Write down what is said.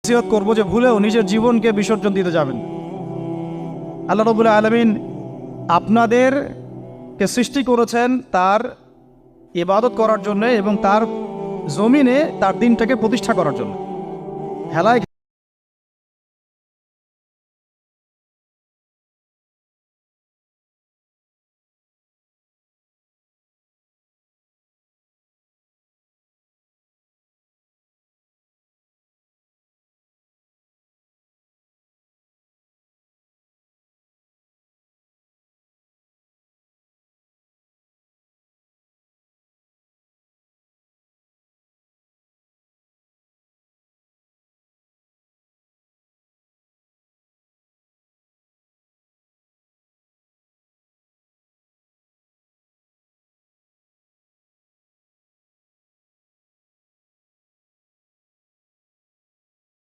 নসিহত করবো যে ভুলেও নিজের জীবনকে বিসর্জন দিতে যাবেন। আল্লাহ রাব্বুল আলামিন আপনাদেরকে সৃষ্টি করেছেন তার ইবাদত করার জন্য এবং তার জমিনে তার দিনটাকে প্রতিষ্ঠা করার জন্য। হেলায়